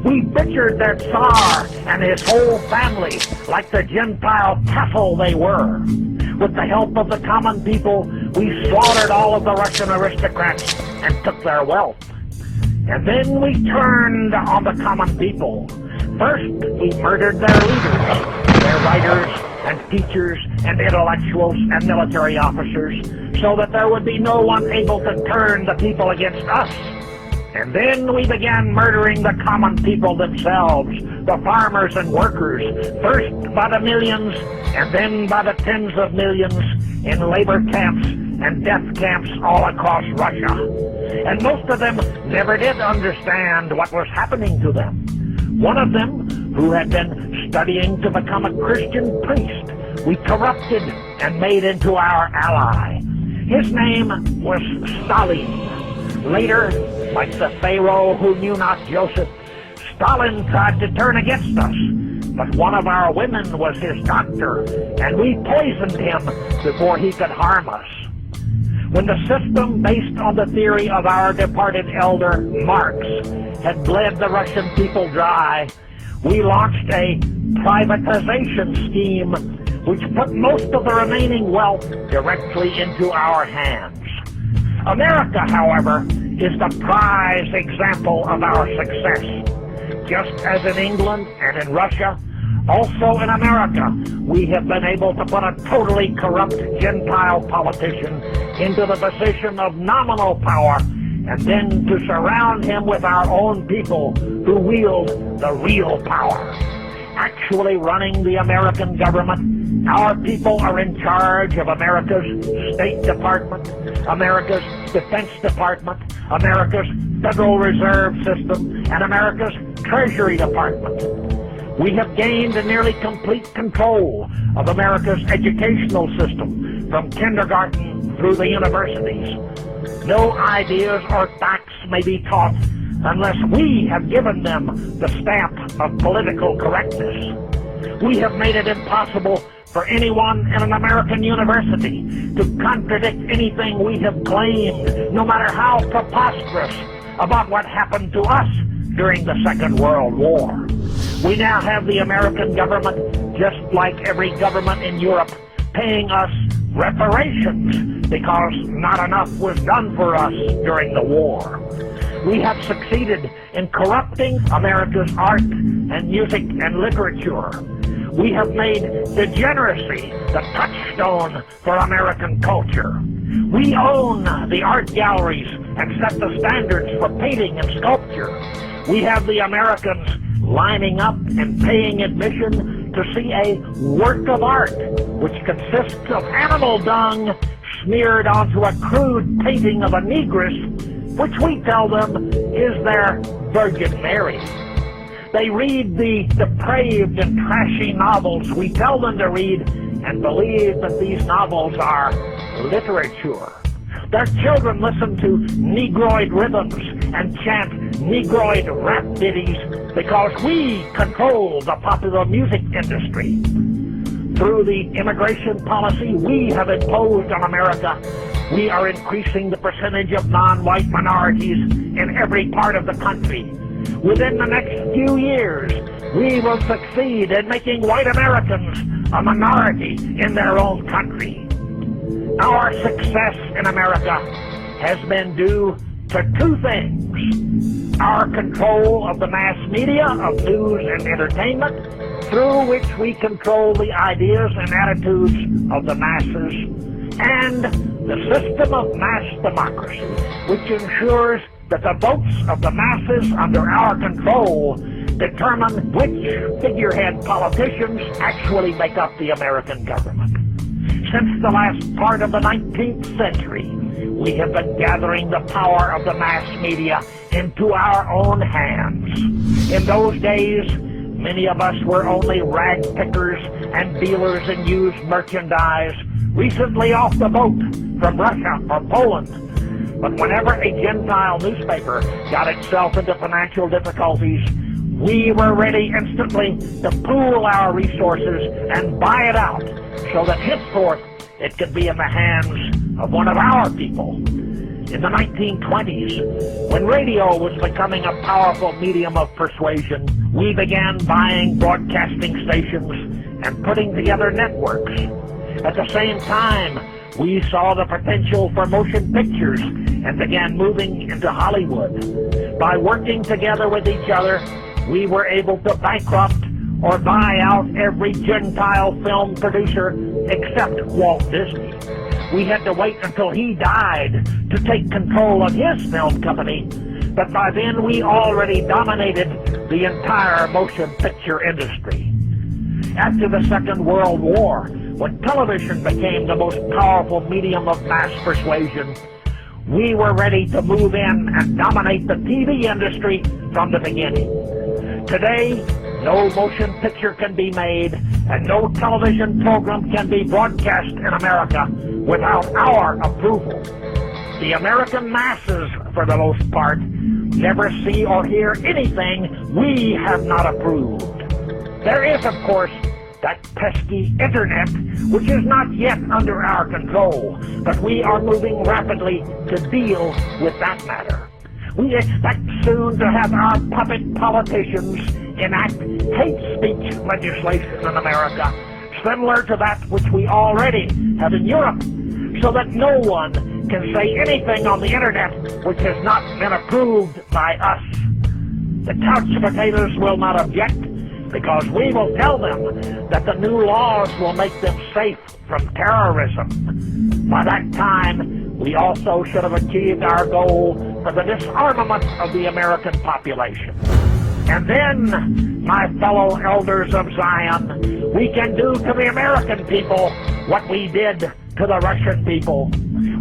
We butchered their Tsar and his whole family like the Gentile cattle they were. With the help of the common people, we slaughtered all of the Russian aristocrats and took their wealth. And then we turned on the common people. First, we murdered their leaders, their writers and teachers and intellectuals and military officers, so that there would be no one able to turn the people against us. And then we began murdering the common people themselves, the farmers and workers, first by the millions and then by the tens of millions in labor camps and death camps all across Russia. And most of them never did understand what was happening to them. One of them, who had been studying to become a Christian priest, we corrupted and made into our ally. His name was Stalin. Later, like the Pharaoh who knew not Joseph, Stalin tried to turn against us. But one of our women was his doctor, and we poisoned him before he could harm us. When the system based on the theory of our departed elder, Marx, had bled the Russian people dry, we launched a privatization scheme which put most of the remaining wealth directly into our hands. America, however, is the prize example of our success. Just as in England and in Russia, also in America, we have been able to put a totally corrupt Gentile politician into the position of nominal power and then to surround him with our own people who wield the real power. Actually running the American government, our people are in charge of America's State Department, America's Defense Department, America's Federal Reserve System, and America's Treasury Department. We have gained a nearly complete control of America's educational system, from kindergarten through the universities. No ideas or facts may be taught unless we have given them the stamp of political correctness. We have made it impossible for anyone in an American university to contradict anything we have claimed, no matter how preposterous, about what happened to us during the Second World War. We now have the American government, just like every government in Europe, paying us reparations because not enough was done for us during the war. We have succeeded in corrupting America's art and music and literature. We have made degeneracy the touchstone for American culture. We own the art galleries and set the standards for painting and sculpture. We have the Americans lining up and paying admission to see a work of art, which consists of animal dung smeared onto a crude painting of a negress, which we tell them is their Virgin Mary. They read the depraved and trashy novels we tell them to read and believe that these novels are literature. Their children listen to Negroid rhythms and chant Negroid rap ditties because we control the popular music industry. Through the immigration policy we have imposed on America, we are increasing the percentage of non-white minorities in every part of the country. Within the next few years, we will succeed in making white Americans a minority in their own country. Our success in America has been due to two things: our control of the mass media of news and entertainment, through which we control the ideas and attitudes of the masses, and the system of mass democracy, which ensures that the votes of the masses under our control determine which figurehead politicians actually make up the American government. Since the last part of the 19th century, we have been gathering the power of the mass media into our own hands. In those days, many of us were only rag pickers and dealers in used merchandise, recently off the boat from Russia or Poland. But whenever a Gentile newspaper got itself into financial difficulties, we were ready instantly to pool our resources and buy it out, so that henceforth it could be in the hands of one of our people. In the 1920s, when radio was becoming a powerful medium of persuasion, we began buying broadcasting stations and putting together networks. At the same time, we saw the potential for motion pictures and began moving into Hollywood. By working together with each other, we were able to bankrupt or buy out every Gentile film producer except Walt Disney. We had to wait until he died to take control of his film company, but by then we already dominated the entire motion picture industry. After the Second World War, when television became the most powerful medium of mass persuasion, we were ready to move in and dominate the TV industry from the beginning. Today, no motion picture can be made and no television program can be broadcast in America without our approval. The American masses, for the most part, never see or hear anything we have not approved. There is, of course, that pesky internet, which is not yet under our control, but we are moving rapidly to deal with that matter. We expect soon to have our puppet politicians enact hate speech legislation in America, similar to that which we already have in Europe, so that no one can say anything on the internet which has not been approved by us. The couch potatoes will not object, because we will tell them that the new laws will make them safe from terrorism. By that time, we also should have achieved our goal for the disarmament of the American population. And then, my fellow elders of Zion, we can do to the American people what we did to the Russian people.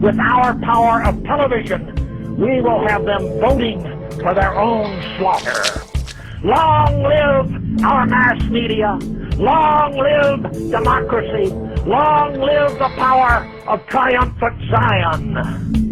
With our power of television, we will have them voting for their own slaughter. Long live our mass media. Long live democracy. Long live the power of triumphant Zion.